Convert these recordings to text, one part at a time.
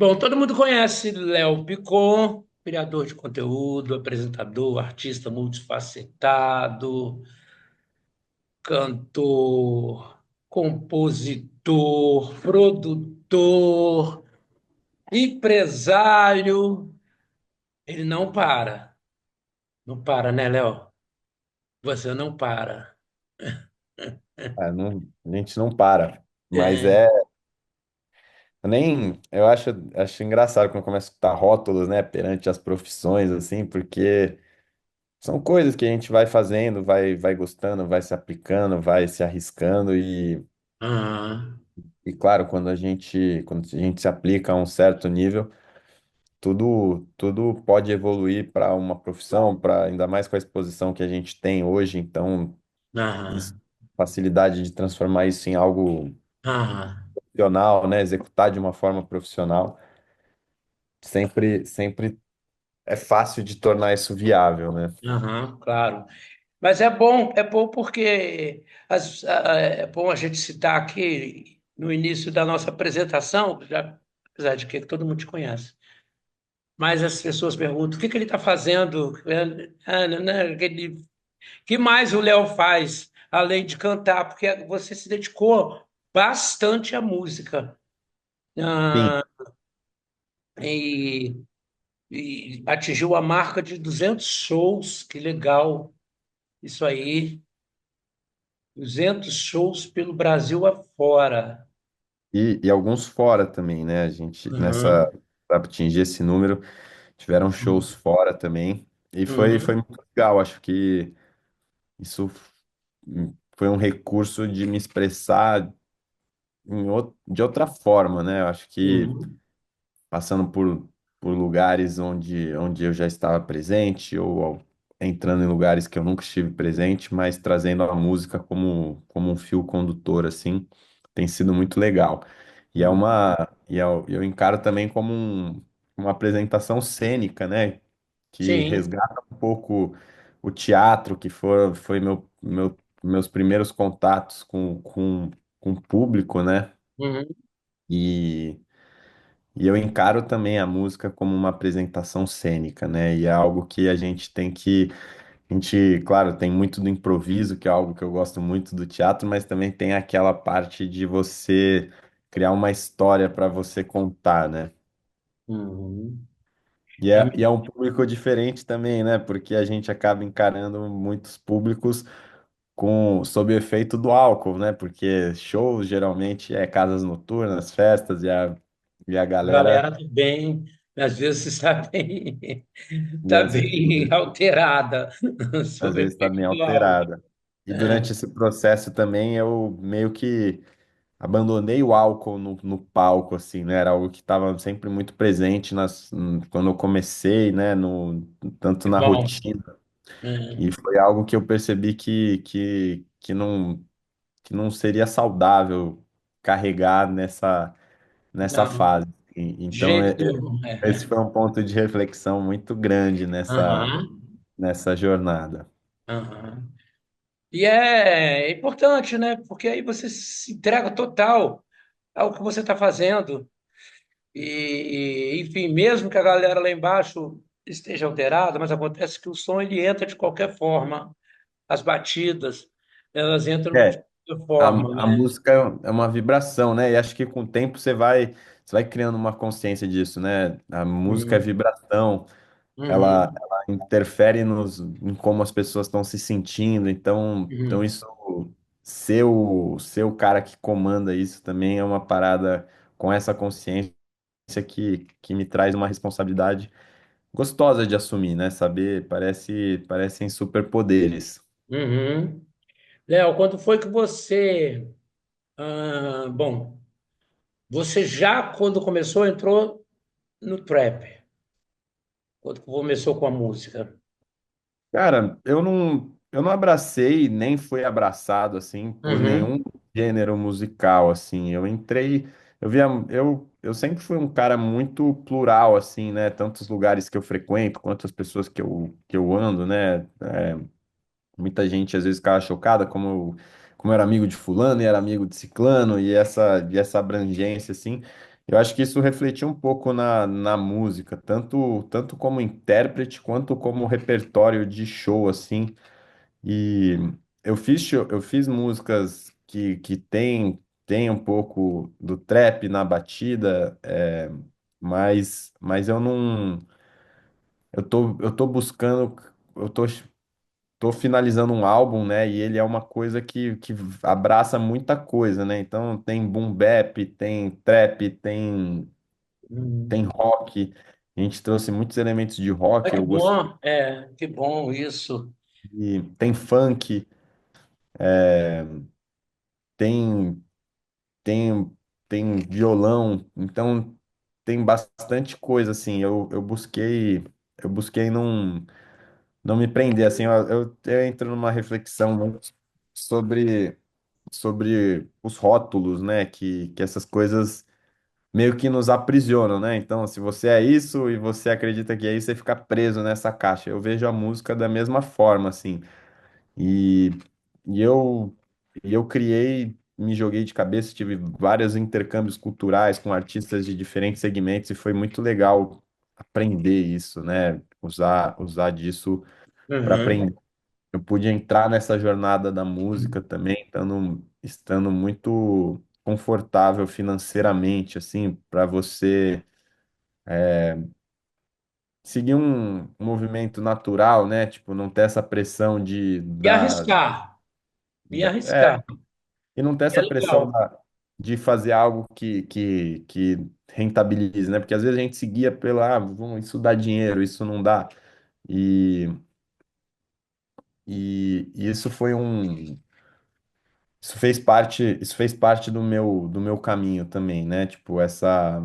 Bom, todo mundo conhece Léo Picon, criador de conteúdo, apresentador, artista multifacetado, cantor, compositor, produtor, empresário. Ele não para. Não para, né, Léo? Você não para. A gente não para. Mas É. eu acho engraçado quando começa a escutar rótulos, né, perante as profissões, assim, porque são coisas que a gente vai fazendo, vai gostando, vai se aplicando, vai se arriscando Ah, e claro, quando a gente se aplica a um certo nível, tudo pode evoluir para uma profissão, para ainda mais com a exposição que a gente tem hoje, então, isso, ah, facilidade de transformar isso em algo ah, profissional, né, executar de uma forma profissional. Sempre é fácil de tornar isso viável, né? claro. Mas é bom porque é bom a gente citar aqui no início da nossa apresentação, já, apesar de que todo mundo te conhece, mas as pessoas perguntam o que que ele está fazendo, que mais o Léo faz além de cantar, porque você se dedicou bastante à música. Sim, Ah, e, e atingiu a marca de 200 shows, que legal isso aí. 200 shows pelo Brasil afora. e alguns fora também, né? A gente, Uhum, para atingir esse número, tiveram shows uhum, fora também, e foi uhum, muito legal. Acho que isso foi um recurso de me expressar de outra forma, né? Eu acho que uhum, passando por lugares onde eu já estava presente, entrando em lugares que eu nunca estive presente, mas trazendo a música como um fio condutor, assim, tem sido muito legal. Eu encaro também como uma apresentação cênica, né? Que sim. resgata um pouco o teatro, foi meus primeiros contatos com o público, né? Uhum, E e eu encaro também a música como uma apresentação cênica, né? E é algo que a gente, claro, tem muito do improviso, que é algo que eu gosto muito do teatro, mas também tem aquela parte de você criar uma história para você contar, né? uhum. E é um público diferente também, né? Porque a gente acaba encarando muitos públicos sob o efeito do álcool, né? Porque shows geralmente é casas noturnas, festas, e a A galera galera. tá bem, às vezes E está às bem alterada às sob o vezes está efeito bem do álcool. alterada. E É. durante esse processo também eu meio que abandonei o álcool no palco, assim, né? Era algo que estava sempre muito presente quando eu comecei, né? Tanto Que na bom. rotina. É. E foi algo que eu percebi que não seria saudável carregar nessa Não, fase. de Então, jeito nenhum. esse foi um ponto de reflexão muito grande Aham, nessa jornada. aham. E é importante, né? Porque aí você se entrega total ao que você está fazendo. Enfim, mesmo que a galera lá embaixo esteja alterada, mas acontece que o som ele entra de qualquer forma. As batidas, elas entram de É, qualquer A, forma, a né? música é uma vibração, né? E acho que com o tempo você vai criando uma consciência disso, né? A música é Uhum, vibração, uhum, ela interfere em como as pessoas estão se sentindo. Então uhum, isso, ser o cara que comanda isso também é uma parada com essa consciência que me traz uma responsabilidade gostosa de assumir, né? Saber, parecem superpoderes. uhum. Léo, quando foi que você. Bom, você já, quando começou, entrou no trap, quando começou com a música. Cara, eu não abracei, nem fui abraçado, assim, por Uhum, nenhum gênero musical, assim. Eu sempre fui um cara muito plural, assim, né? Tantos lugares que eu frequento, quanto as pessoas que eu ando, né? Muita gente às vezes ficava chocada como eu era amigo de fulano e era amigo de ciclano, e essa abrangência, assim. Eu acho que isso refletiu um pouco na música, tanto como intérprete quanto como repertório de show, assim. E eu fiz músicas que tem um pouco do trap na batida, mas eu não. Eu tô buscando, eu tô finalizando um álbum, né? E ele é uma coisa que abraça muita coisa, né? Então tem boom bap, tem trap, tem Hum. rock. A gente trouxe muitos elementos de Ah, rock, que eu gostei. bom, que bom isso. Tem funk, tem, tem, tem violão, então tem bastante coisa, assim. Eu busquei não me prender, assim. Eu entro numa reflexão muito sobre, sobre os rótulos, né? Que essas coisas meio que nos aprisionam, né? Então, se você é isso e você acredita que é isso, você fica preso nessa caixa. Eu vejo a música da mesma forma, assim. E, e eu, e eu criei, me joguei de cabeça, tive vários intercâmbios culturais com artistas de diferentes segmentos e foi muito legal aprender isso, né? Usar disso para Uhum. aprender. Eu pude entrar nessa jornada da música também, estando muito confortável financeiramente, assim, para você seguir um movimento natural, né? Tipo, não ter essa pressão E arriscar, e é, arriscar. e não ter É essa pressão legal. de fazer algo que rentabilize, né? Porque às vezes a gente seguia pela, isso dá dinheiro, isso não dá. E, e isso foi um. Isso fez parte do meu caminho também, né? Tipo, essa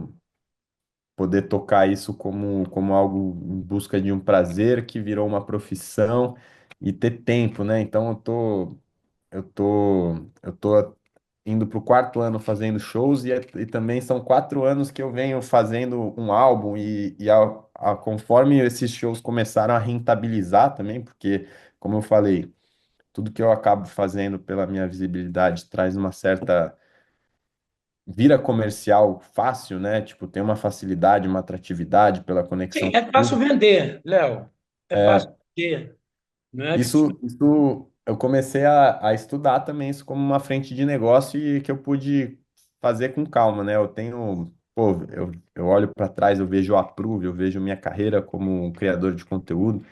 poder tocar isso como algo em busca de um prazer que virou uma profissão e ter tempo, né? Então eu tô indo para o quarto ano fazendo shows e também são 4 anos que eu venho fazendo um álbum conforme esses shows começaram a rentabilizar também, porque, como eu falei, tudo que eu acabo fazendo pela minha visibilidade traz uma certa vira comercial fácil, né? Tipo, tem uma facilidade, uma atratividade pela Sim, conexão com o é fácil público. vender, Léo. É fácil vender. Não é difícil. Isso eu comecei a estudar também isso como uma frente de negócio e que eu pude fazer com calma, né? Eu olho para trás, eu vejo o Approve, eu vejo minha carreira como um criador de conteúdo.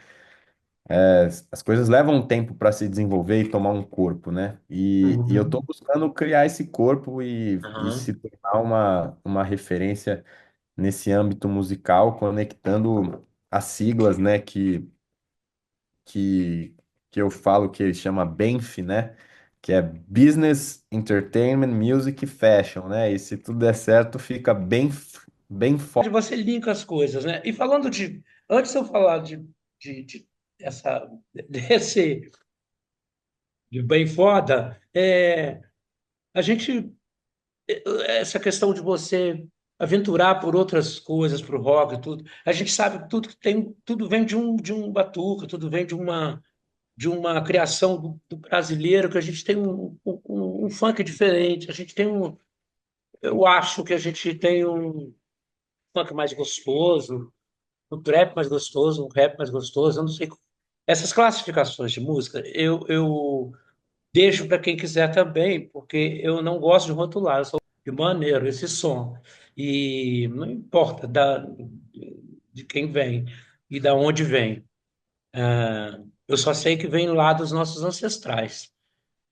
As coisas levam um tempo para se desenvolver e tomar um corpo, né? E eu estou Uhum. buscando criar esse corpo e se Aham. tornar uma referência nesse âmbito musical, conectando as siglas, né, que, que eu falo que ele chama BENF, né, que é Business, Entertainment, Music e Fashion, né, e se tudo der certo, fica bem forte. Você linka as coisas, né? E falando de. Antes de eu falar de essa, desse de bem foda, a gente. Essa questão de você aventurar por outras coisas, para o rock e tudo, a gente sabe que tudo que tem, tudo vem de um batuque, tudo vem de uma criação do brasileiro, que a gente tem um funk diferente, a gente tem eu acho que a gente tem um funk mais gostoso, um trap mais gostoso, um rap mais gostoso, eu não sei. Essas classificações de música, eu deixo para quem quiser também, porque eu não gosto de rotular, eu sou de maneiro esse som. E não importa de quem vem e da onde vem. Eu só sei que vem lá dos nossos ancestrais,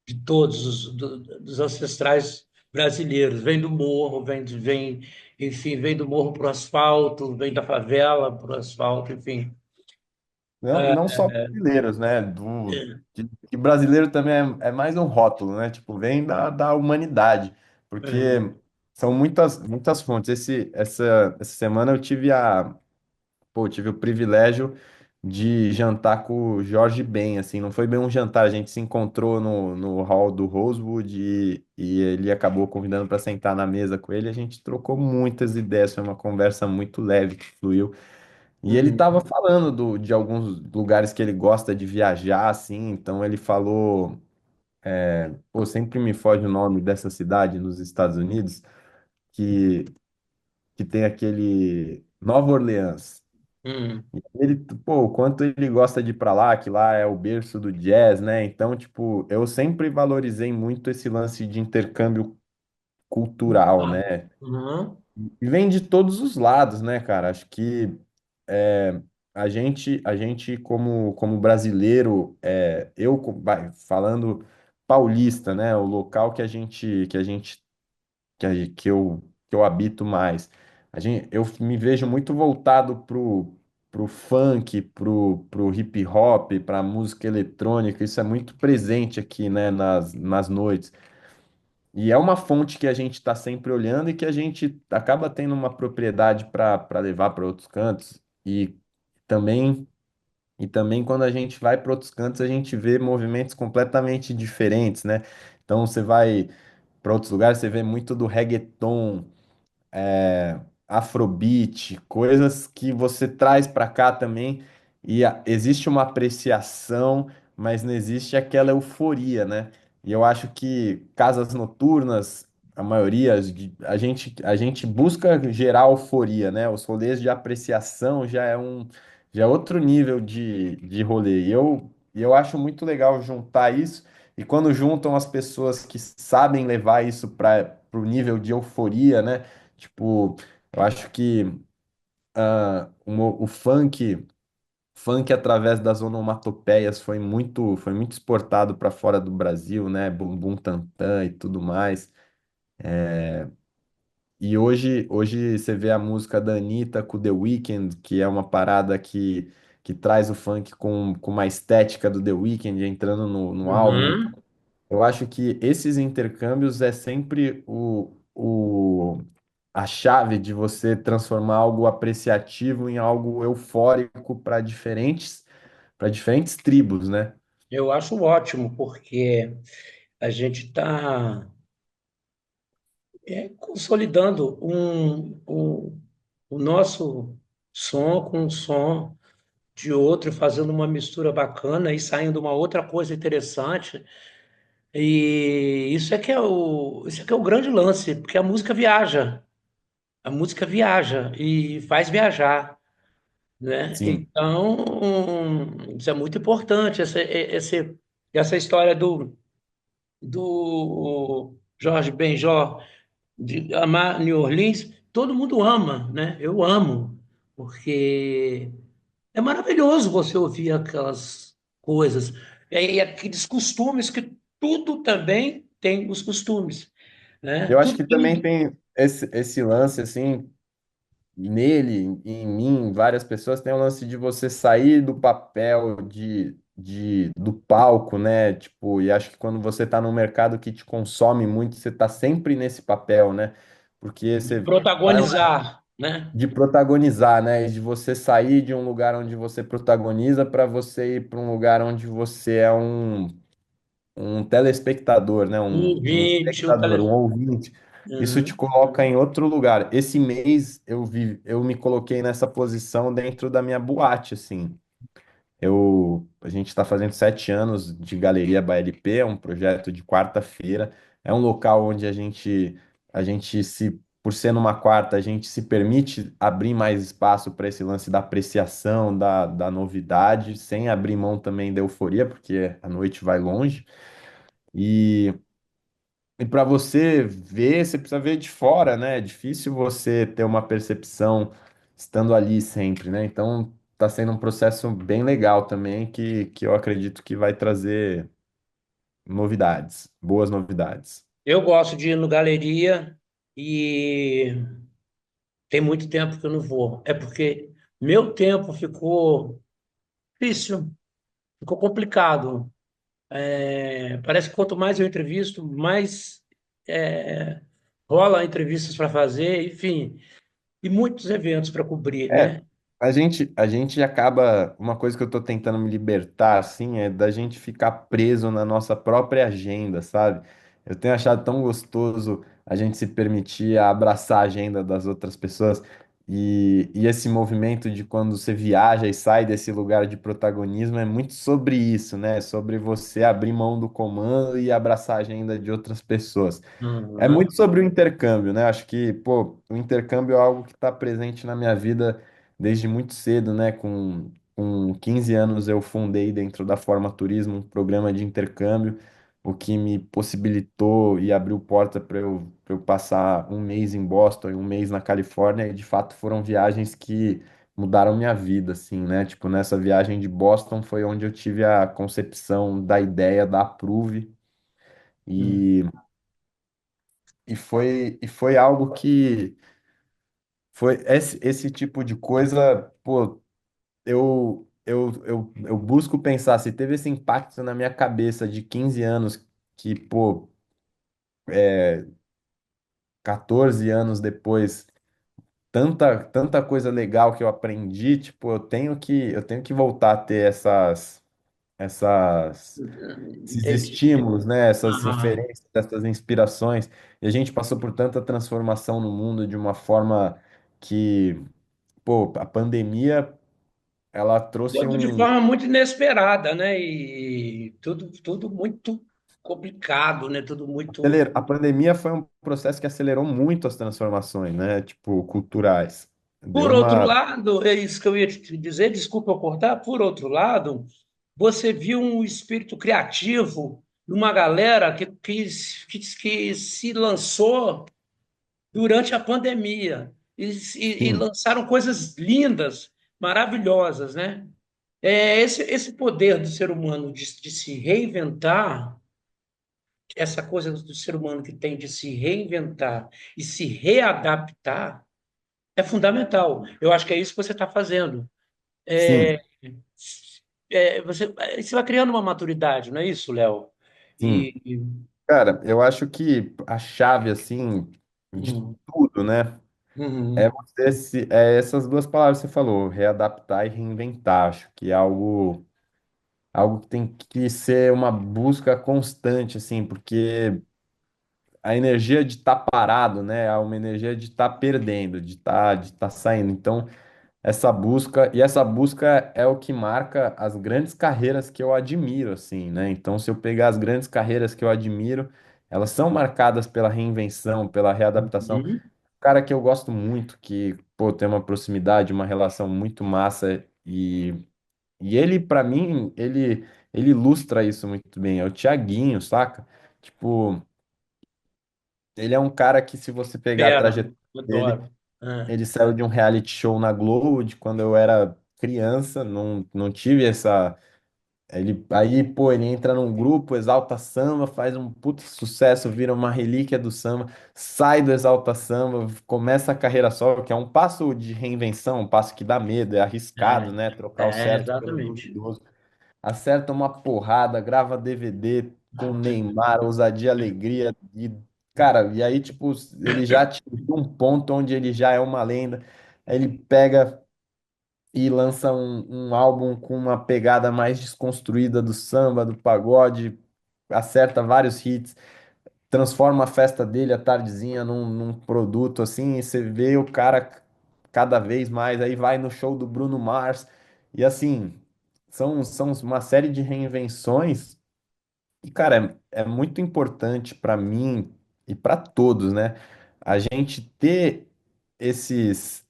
de todos dos ancestrais brasileiros. Vem do morro, enfim, vem do morro para o asfalto, vem da favela para o asfalto, enfim. Não só brasileiros, né, que brasileiro também é mais um rótulo, né, tipo, vem da humanidade, porque É. são muitas fontes. Essa semana eu tive o privilégio de jantar com o Jorge Ben, assim, não foi bem um jantar, a gente se encontrou no hall do Rosewood e ele acabou convidando para sentar na mesa com ele, a gente trocou muitas ideias, foi uma conversa muito leve que fluiu. E ele Uhum. estava falando de alguns lugares que ele gosta de viajar, assim, então ele falou, pô, sempre me foge o nome dessa cidade nos Estados Unidos, que tem aquele Nova Orleans. Hum. Ele, pô, o quanto ele gosta de ir pra lá, que lá é o berço do jazz, né? Então, tipo, eu sempre valorizei muito esse lance de intercâmbio cultural, Ah. né? Uhum. E vem de todos os lados, né, cara? Acho que é, a gente como brasileiro, falando paulista, né? O local que eu habito mais. Eu me vejo muito voltado pro funk, pro hip hop, pra música eletrônica. Isso é muito presente aqui, né, nas noites. E é uma fonte que a gente está sempre olhando e que a gente acaba tendo uma propriedade para levar para outros cantos. Também, e também quando a gente vai para outros cantos, a gente vê movimentos completamente diferentes, né? Então você vai para outros lugares, você vê muito do reggaeton, Afrobeat, coisas que você traz para cá também e existe uma apreciação, mas não existe aquela euforia, né? E eu acho que casas noturnas, a maioria, a gente busca gerar euforia, né? Os rolês de apreciação já é outro nível de rolê. E eu acho muito legal juntar isso. E quando juntam as pessoas que sabem levar isso para o nível de euforia, né? Tipo, eu acho que o funk através das onomatopeias foi muito exportado para fora do Brasil, né? Bumbum tantã e tudo mais. E hoje você vê a música da Anitta com The Weeknd, que é uma parada que traz o funk com uma estética do The Weeknd entrando no álbum. Uhum. Eu acho que esses intercâmbios é sempre a chave de você transformar algo apreciativo em algo eufórico para diferentes tribos, né? Eu acho ótimo, porque a gente está consolidando o nosso som com o som de outro, fazendo uma mistura bacana e saindo uma outra coisa interessante. E isso é que é o grande lance, porque a música viaja e faz viajar, né? Sim, Então, isso é muito importante, essa história do Jorge Benjor de amar New Orleans, todo mundo ama, né? Eu amo, porque é maravilhoso você ouvir aquelas coisas, e aqueles costumes que tudo também tem os costumes, né? eu acho Tudo que também tem. tem esse lance, assim, nele, em mim, em várias pessoas, tem o lance de você sair do papel do palco, né? Tipo, e acho que quando você tá num mercado que te consome muito, você tá sempre nesse papel, né? Porque você vai Protagonizar, né? de protagonizar, né? E de você sair de um lugar onde você protagoniza para você ir para um lugar onde você é um telespectador, né? O Um ouvinte, o espectador, um telefone. ouvinte. Isso te Uhum. coloca em outro lugar. Esse mês eu me coloquei nessa posição dentro da minha boate, assim. A gente está fazendo 7 anos de Galeria BLP, é um projeto de quarta-feira. É um local onde por ser numa quarta, a gente se permite abrir mais espaço para esse lance da apreciação, da novidade, sem abrir mão também da euforia, porque a noite vai longe. E, e para você ver, você precisa ver de fora, né? É difícil você ter uma percepção estando ali sempre, né? Então, está sendo um processo bem legal também, que eu acredito que vai trazer novidades, boas novidades. Eu gosto de ir no galeria e tem muito tempo que eu não vou. É porque meu tempo ficou difícil, ficou complicado. Parece que quanto mais eu entrevisto, mais é, rola entrevistas para fazer, enfim, e muitos eventos para cobrir, É, né? a gente acaba. Uma coisa que eu tô tentando me libertar, assim, é da gente ficar preso na nossa própria agenda, sabe? Eu tenho achado tão gostoso a gente se permitir abraçar a agenda das outras pessoas. E esse movimento de quando você viaja e sai desse lugar de protagonismo é muito sobre isso, né? Sobre você abrir mão do comando e abraçar a agenda de outras pessoas. É Uhum, muito sobre o intercâmbio, né? Acho que, pô, o intercâmbio é algo que está presente na minha vida desde muito cedo, né? Com 15 anos eu fundei dentro da Forma Turismo um programa de intercâmbio, o que me possibilitou e abriu porta para eu passar um mês em Boston e um mês na Califórnia, e de fato foram viagens que mudaram minha vida, assim, né? Tipo, nessa viagem de Boston foi onde eu tive a concepção da ideia da Approve. uhum, E foi algo que foi esse tipo de coisa, pô, eu busco pensar se teve esse impacto na minha cabeça de 15 anos, que, pô, 14 anos depois, tanta coisa legal que eu aprendi, tipo, eu tenho que voltar a ter essas esses entendi. estímulos, né, essas Ah, referências, essas inspirações. E a gente passou por tanta transformação no mundo de uma forma que, pô, a pandemia, ela trouxe tudo de um forma muito inesperada, né? E tudo muito complicado, né? Tudo muito. a pandemia foi um processo que acelerou muito as transformações, né, tipo, culturais. Deu Por outro uma, lado, é isso que eu ia te dizer, desculpa eu cortar. Por outro lado, você viu um espírito criativo numa galera que se lançou durante a pandemia e sim, lançaram coisas lindas, maravilhosas, né? Esse poder do ser humano de se reinventar, essa coisa do ser humano que tem de se reinventar e se readaptar, é fundamental. Eu acho que é isso que você está fazendo. sim, Você vai criando uma maturidade, não é isso, Léo? sim. E, Cara, eu acho que a chave, assim, de uhum, tudo, né, é uhum, essas duas palavras que você falou, readaptar e reinventar. Acho que é algo que tem que ser uma busca constante, assim, porque a energia de estar parado, né, é uma energia de estar perdendo, de estar saindo. Então, essa busca é o que marca as grandes carreiras que eu admiro, assim, né? Então, se eu pegar as grandes carreiras que eu admiro, elas são marcadas pela reinvenção, pela readaptação. uhum. Um cara que eu gosto muito, que, pô, tem uma proximidade, uma relação muito massa e ele, pra mim, ele ilustra isso muito bem. É o Thiaguinho, saca? Tipo, ele é um cara que, se você pegar a Pera, trajetória dele, adoro. Ah, ele saiu de um reality show na Globo, de quando eu era criança, não tive essa. Aí, pô, ele entra num grupo, Exalta Samba, faz um puto sucesso, vira uma relíquia do samba, sai do Exalta Samba, começa a carreira solo, que é um passo de reinvenção, um passo que dá medo, é arriscado, né? Trocar o certo pelo exatamente. duvidoso. Acerta uma porrada, grava DVD com Neymar, ousadia, alegria, e, cara, e aí, tipo, ele já atingiu um ponto onde ele já é uma lenda. Aí ele pega e lança um álbum com uma pegada mais desconstruída do samba, do pagode, acerta vários hits, transforma a festa dele, a tardezinha, num produto assim, e você vê o cara cada vez mais, aí vai no show do Bruno Mars, e assim, são uma série de reinvenções e, cara, é muito importante para mim e para todos, né? A gente ter esses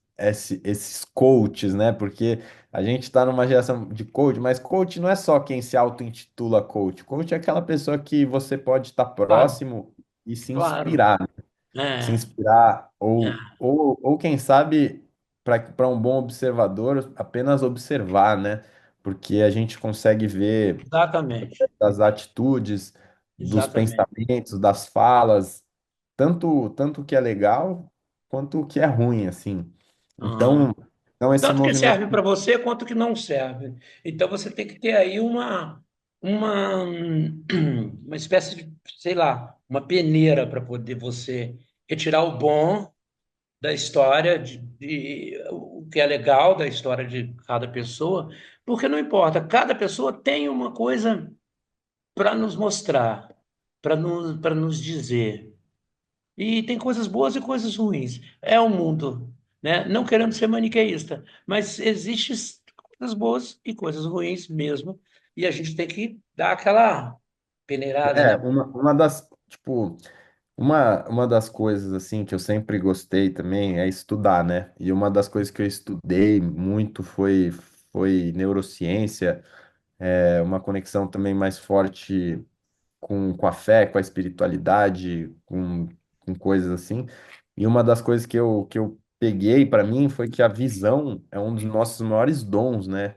coaches, né? Porque a gente está numa geração de coach, mas coach não é só quem se auto-intitula coach. Coach é aquela pessoa que você pode estar Claro, próximo e se claro. inspirar, né? Se É, inspirar, é, ou quem sabe, para um bom observador, apenas observar, né? Porque a gente consegue ver exatamente, das atitudes, dos exatamente. pensamentos, das falas, tanto o que é legal quanto o que é ruim, assim. Aham. Então esse Tanto que movimento. serve para você quanto que não serve. Então você tem que ter aí uma, uma espécie de, sei lá, uma peneira para poder você retirar o bom da história, o que é legal da história de cada pessoa, porque não importa, cada pessoa tem uma coisa para nos mostrar, para nos dizer. E tem coisas boas e coisas ruins. É o mundo. né? Não querendo ser maniqueísta, mas existem coisas boas e coisas ruins mesmo, e a gente tem que dar aquela peneirada, É, né? uma das, tipo, uma das coisas, assim, que eu sempre gostei também é estudar, né? E uma das coisas que eu estudei muito foi neurociência, uma conexão também mais forte com a fé, com a espiritualidade, com coisas assim. E uma das coisas que eu peguei para mim foi que a visão é um dos nossos maiores dons, né?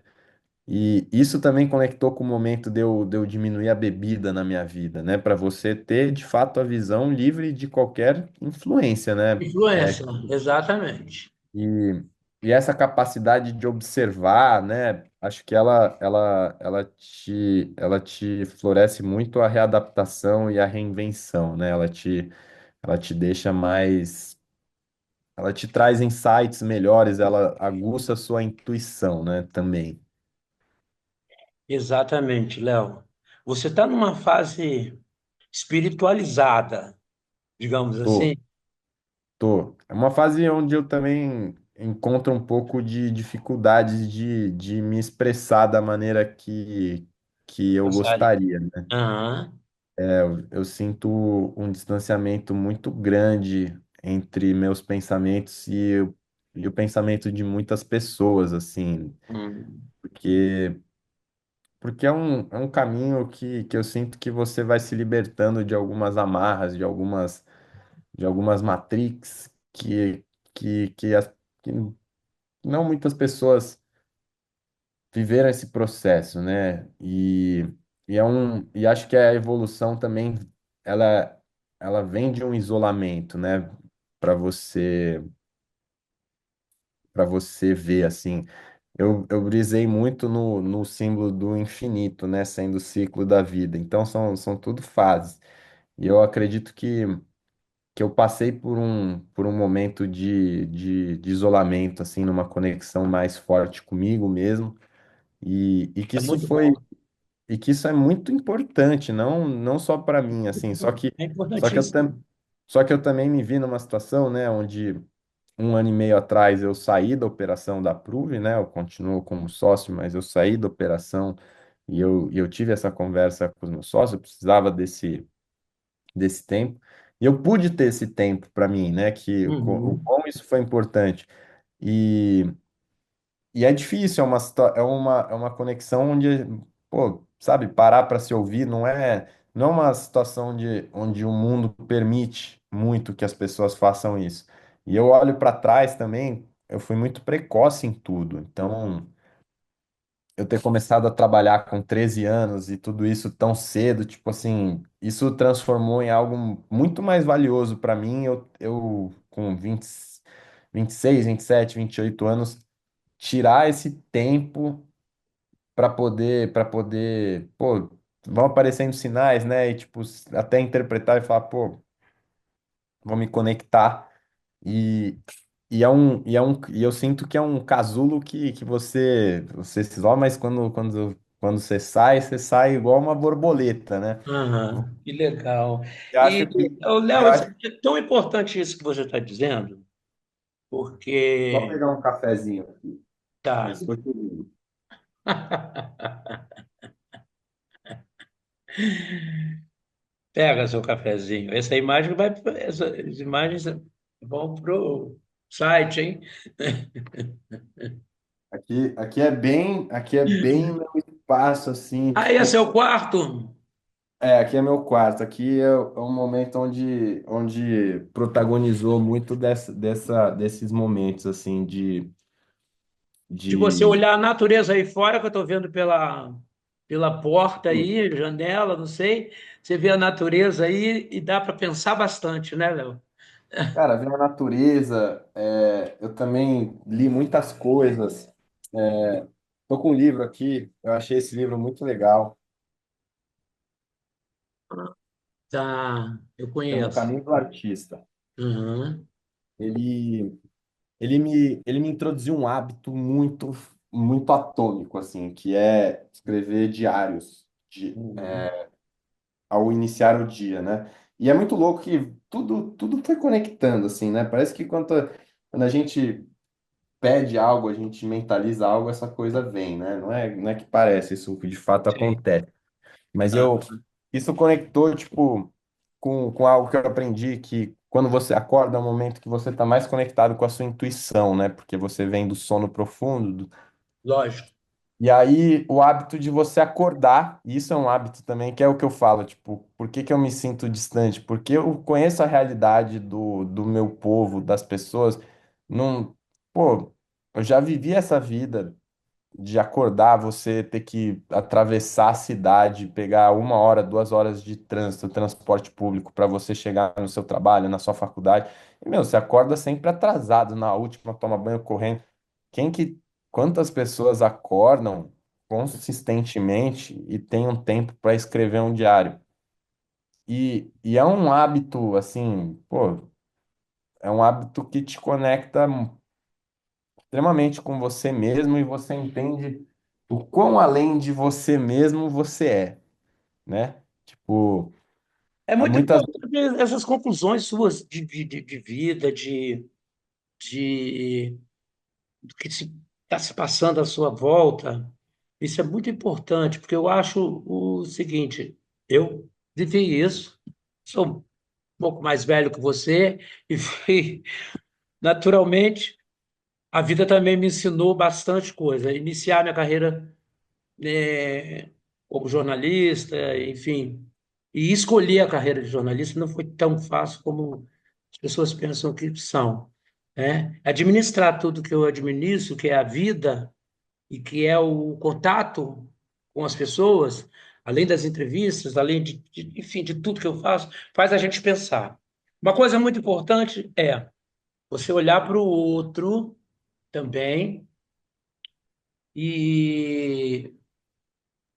E isso também conectou com o momento de eu diminuir a bebida na minha vida, né? Para você ter, de fato, a visão livre de qualquer influência, né? Influência, exatamente. E, e essa capacidade de observar, né? Acho que ela te floresce muito a readaptação e a reinvenção, né? Ela te deixa mais. Ela te traz insights melhores, ela aguça a sua intuição, né? Também. Exatamente, Léo. Você está numa fase espiritualizada, digamos assim. Tô, tô. É uma fase onde eu também encontro um pouco de dificuldades de me expressar da maneira que eu Gostaria. gostaria. Aham. Eu sinto um distanciamento muito grande entre meus pensamentos e o pensamento de muitas pessoas, assim, Hum. porque, porque é um caminho que eu sinto que você vai se libertando de algumas amarras, de algumas matrix que não muitas pessoas viveram esse processo, né? E acho que a evolução também ela ela vem de um isolamento, né? Para você para você ver assim. Eu brisei muito no símbolo do infinito, né? Sendo o ciclo da vida. Então são tudo fases. E eu acredito que eu passei por um momento de isolamento, assim, numa conexão mais forte comigo mesmo. E que É isso muito bom. foi E que isso é muito importante, não só para mim, assim, É só que eu, importantíssimo. tam, só que eu também me vi numa situação, né, onde 1 ano e meio atrás eu saí da operação da Pruve, né, eu continuo como sócio, mas eu saí da operação e eu tive essa conversa com os meus sócios, eu precisava desse tempo, e eu pude ter esse tempo para mim, né, o Uhum. quão isso foi importante. E é difícil, é uma conexão onde, pô, sabe, parar para se ouvir não é uma situação onde o mundo permite muito que as pessoas façam isso. E eu olho para trás também, eu fui muito precoce em tudo. Então, eu ter começado a trabalhar com 13 anos e tudo isso tão cedo, tipo assim, isso transformou em algo muito mais valioso para mim. Eu com 26, 27, 28 anos tirar esse tempo pô, vão aparecendo sinais, né? E tipo, até interpretar e falar, pô, vou me conectar. E, e eu sinto que é um casulo que você se isola, mas quando você sai igual uma borboleta, né? Aham. Que legal. Eu E, acho que, ô, Léo, eu acho, é tão importante isso que você está dizendo, só porque pegar um cafezinho aqui, tá. mas continua. Pega seu cafezinho. Essa imagem vai, essas imagens vão pro site, hein? Aqui é bem meu espaço, assim, Aí é tipo. seu quarto? Aqui é meu quarto. Aqui é um momento onde protagonizou muito desses momentos, assim, De você de... olhar a natureza aí fora, que eu estou vendo pela porta aí, janela, não sei. Você vê a natureza aí e dá para pensar bastante, né, Léo? Cara, ver a natureza, eu também li muitas coisas. Tô com um livro aqui, eu achei esse livro muito legal, Tá, eu chama O conheço. Caminho do Artista. Uhum. Ele, ele me introduziu um hábito muito, muito atômico, assim, que é escrever diários Uhum. ao iniciar o dia, né? E é muito louco que tudo foi conectando, assim, né? Parece que quando a gente pede algo, a gente mentaliza algo, essa coisa vem, né? Não é que parece, isso de fato Sim. acontece. Mas eu, Ah, isso conectou, tipo, com algo que eu aprendi, que quando você acorda é um momento que você está mais conectado com a sua intuição, né? Porque você vem do sono profundo. lógico. E aí, o hábito de você acordar, e isso é um hábito também, que é o que eu falo, tipo, por que que eu me sinto distante? Porque eu conheço a realidade do meu povo, das pessoas, não, pô, eu já vivi essa vida de acordar, você ter que atravessar a cidade, pegar 1 hora, 2 horas de trânsito, transporte público para você chegar no seu trabalho, na sua faculdade. E, meu, você acorda sempre atrasado, na última, toma banho correndo. Quem que, quantas pessoas acordam consistentemente e tem um tempo para escrever um diário? E é um hábito, assim, pô, é um hábito que te conecta extremamente com você mesmo e você entende o quão além de você mesmo você é, né? Tipo, É muito muitas. importante essas conclusões suas de vida, de do que está se passando à sua volta. Isso é muito importante, porque eu acho o seguinte: eu vivi isso, sou um pouco mais velho que você, e naturalmente, a vida também me ensinou bastante coisa. Iniciar minha carreira como jornalista, enfim, e escolher a carreira de jornalista não foi tão fácil como as pessoas pensam que são, né? Administrar tudo que eu administro, que é a vida e que é o contato com as pessoas, além das entrevistas, além enfim, de tudo que eu faço, faz a gente pensar. Uma coisa muito importante é você olhar para o outro também e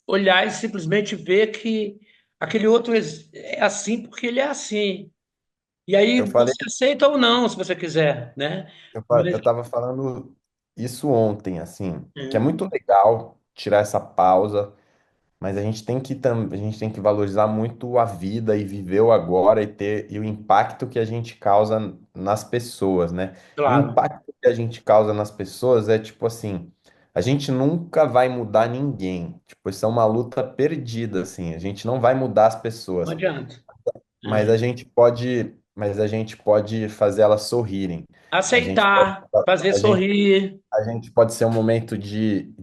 olhar e simplesmente ver que aquele outro é assim porque ele é assim. E aí Eu falei, você aceita ou não, se você quiser, né? Mas, eu tava falando isso ontem, assim, que é é, muito legal tirar essa pausa. Mas a gente tem que a gente tem que valorizar muito a vida e viver o agora e o impacto que a gente causa nas pessoas, né? E o claro, impacto que a gente causa nas pessoas é tipo assim, a gente nunca vai mudar ninguém. Tipo, isso é uma luta perdida, assim. A gente não vai mudar as não pessoas, adianta. mas a gente pode fazer elas sorrirem. A gente pode, Aceitar, fazer sorrir, a gente pode ser um momento de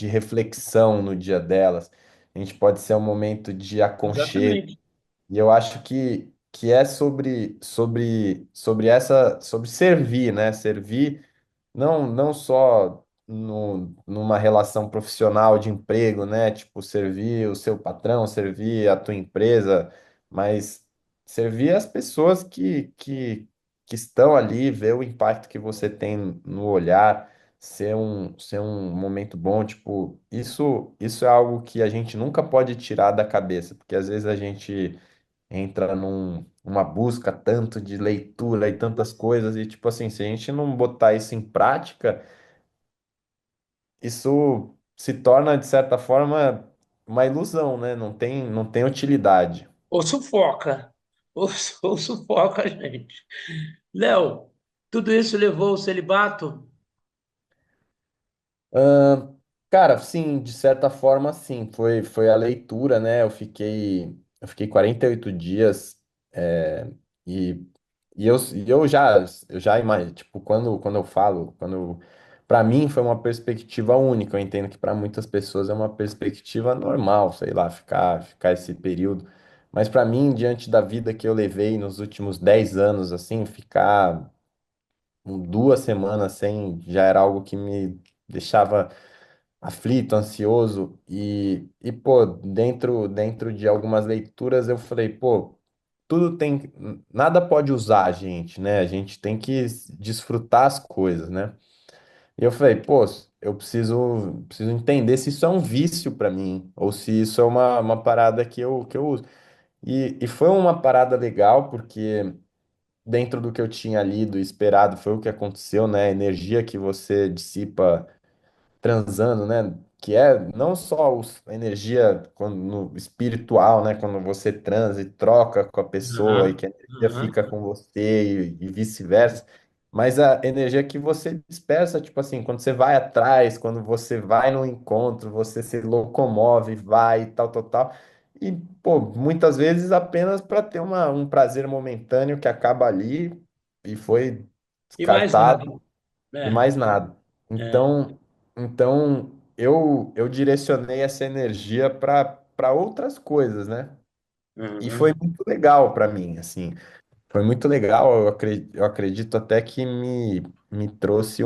reflexão no dia delas. A gente pode ser um momento de aconchego. exatamente. E eu acho que é sobre servir, né? Servir não só numa relação profissional de emprego, né? Tipo, servir o seu patrão, servir a tua empresa, mas servir as pessoas que estão ali, ver o impacto que você tem no olhar, ser um momento bom, tipo, isso é algo que a gente nunca pode tirar da cabeça, porque às vezes a gente entra numa busca tanto de leitura e tantas coisas, e tipo assim, se a gente não botar isso em prática, isso se torna, de certa forma, uma ilusão, né? Não tem utilidade. Ou sufoca, ou sufoca a gente. Léo, tudo isso levou ao celibato? Ahn, cara, sim, de certa forma, sim. Foi a leitura, né? Eu fiquei 48 dias é, e, e eu já imagino, tipo, quando eu falo, para mim foi uma perspectiva única. Eu entendo que para muitas pessoas é uma perspectiva normal, sei lá, ficar esse período. Mas para mim, diante da vida que eu levei nos últimos 10 anos, assim, ficar 2 semanas sem já era algo que me deixava aflito, ansioso pô, dentro de algumas leituras eu falei, pô, nada pode usar a gente, né? A gente tem que desfrutar as coisas, né? E eu falei, pô, eu preciso entender se isso é um vício para mim ou se isso é uma parada que eu uso. E foi uma parada legal porque dentro do que eu tinha lido e esperado foi o que aconteceu, né? A energia que você dissipa transando, né? Que é não só a energia no espiritual, né? Quando você transa e troca com a pessoa e Aham, que a energia aham. fica com você e vice-versa, mas a energia que você dispersa, tipo assim, quando você vai atrás, quando você vai no encontro, você se locomove, vai e tal, tal, tal. E, pô, muitas vezes apenas para ter um prazer momentâneo que acaba ali e foi E mais nada. descartado e É, mais nada. é. Então eu direcionei essa energia para outras coisas, né? E foi Uhum. muito legal para mim, assim. Foi muito legal. Eu acredito até que me trouxe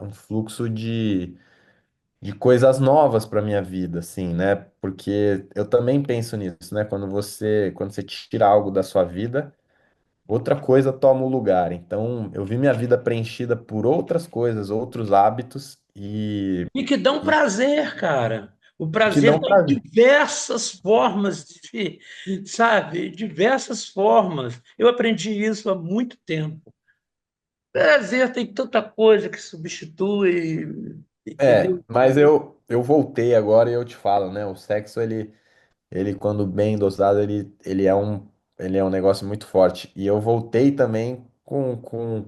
um fluxo de coisas novas para minha vida, assim, né? Porque eu também penso nisso, né? Quando você tira algo da sua vida, outra coisa toma o lugar. Então, eu vi minha vida preenchida por outras coisas, outros hábitos E que dão e prazer, cara. O que prazer dão tem prazer. diversas formas de, sabe, diversas formas. Eu aprendi isso há muito tempo. Prazer tem tanta coisa que substitui, É, entendeu? mas eu voltei agora e eu te falo, né? O sexo, ele quando bem dosado, ele é um negócio muito forte. E eu voltei também com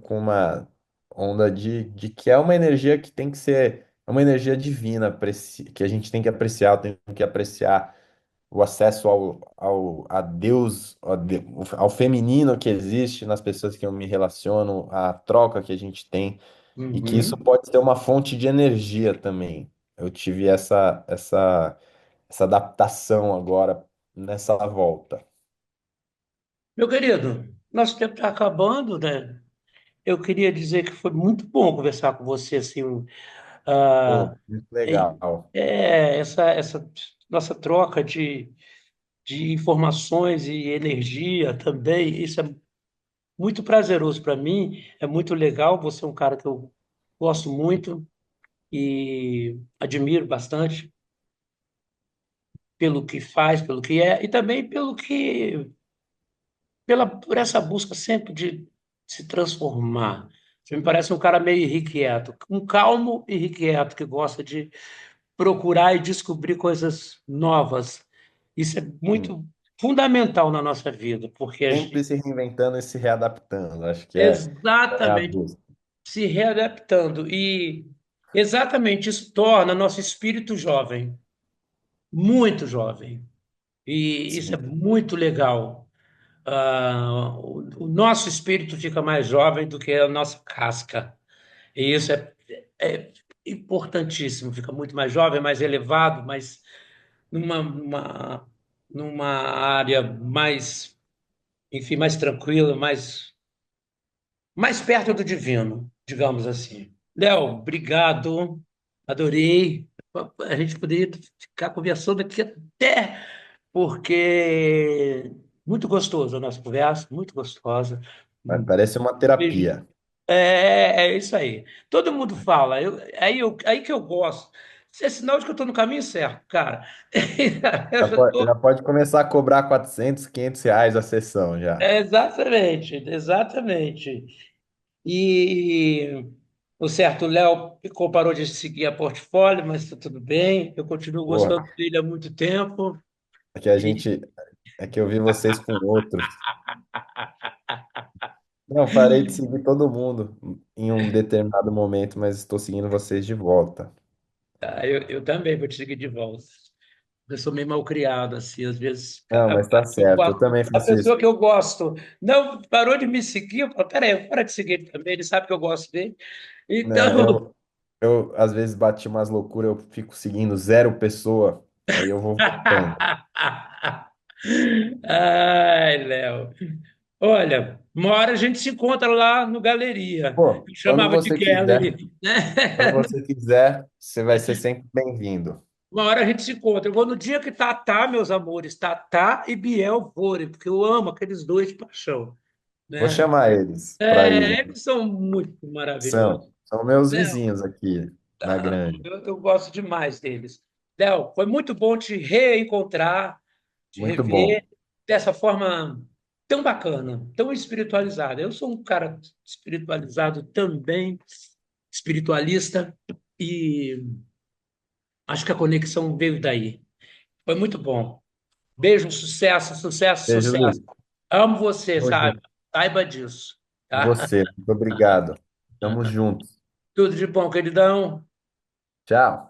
uma onda de que é uma energia que tem que ser, é uma energia divina, que a gente tem que apreciar, tem que apreciar o acesso a Deus, ao feminino que existe nas pessoas que eu me relaciono, a troca que a gente tem, e que isso Uhum. pode ser uma fonte de energia também. Eu tive essa adaptação agora nessa volta. Meu querido, nosso tempo está acabando, né? Eu queria dizer que foi muito bom conversar com você, assim, ah, Pô, muito é, legal. essa nossa troca de informações e energia também, isso é muito prazeroso para mim, é muito legal. Você é um cara que eu gosto muito e admiro bastante pelo que faz, pelo que é, e também por essa busca sempre de se transformar. Você me parece um cara meio irrequieto, um calmo e irrequieto que gosta de procurar e descobrir coisas novas. Isso é Sim. muito fundamental na nossa vida, porque a Sempre gente, se reinventando e se readaptando. Acho que é a exatamente, busca. se readaptando. E exatamente isso torna nosso espírito jovem, muito jovem. E isso é Sim, muito legal. O nosso espírito fica mais jovem do que a nossa casca. E isso é importantíssimo. Fica muito mais jovem, mais elevado, mais numa área mais, enfim, mais tranquila, mais perto do divino, digamos assim. Léo, obrigado, adorei. A gente poderia ficar conversando aqui até, porque muito gostoso a nossa conversa, muito gostosa. mas parece uma Beijo. terapia. É isso aí. Todo mundo fala, aí que eu gosto. Isso é sinal de que eu estou no caminho certo, cara. Eu já Já tô, pode começar a cobrar 400, R$ 500 a sessão já. exatamente, exatamente. E o certo, o Léo parou de seguir a portfólio, mas está tudo bem. Eu continuo Porra, gostando dele há muito tempo. é que a E, gente, é que eu vi vocês com outros. Não, parei de seguir todo mundo em um determinado momento, mas estou seguindo vocês de volta. eu também vou te seguir de volta. Eu sou meio mal criado, assim, às vezes Não, mas tá certo, eu também a faço pessoa isso. que eu gosto não parou de me seguir, eu falo, peraí, para de seguir ele também, ele sabe que eu gosto dele. Não, Então, eu às vezes bati umas loucuras, eu fico seguindo zero pessoa, aí eu vou voltando. ai, Léo, olha, uma hora a gente se encontra lá no Galeria, Pô, eu chamava de Gallery, né? quando você quiser, você vai ser sempre bem-vindo. Uma hora a gente se encontra. Eu vou no dia que Tatá, meus amores, Tatá e Biel forem, porque eu amo aqueles dois de paixão, Vou né? chamar eles para ir. Eles são muito maravilhosos. São meus Léo, vizinhos aqui na Grande. eu gosto demais deles. Léo, foi muito bom te reencontrar, te Muito bom. rever dessa forma tão bacana, tão espiritualizada. Eu sou um cara espiritualizado também, espiritualista, e acho que a conexão veio daí. Foi muito bom. Beijo, sucesso, sucesso, Beijo, sucesso. Luiz. Amo você, Tamo sabe? junto. Saiba disso. tá? Você, muito obrigado. Tamo juntos. Tudo de bom, queridão. Tchau.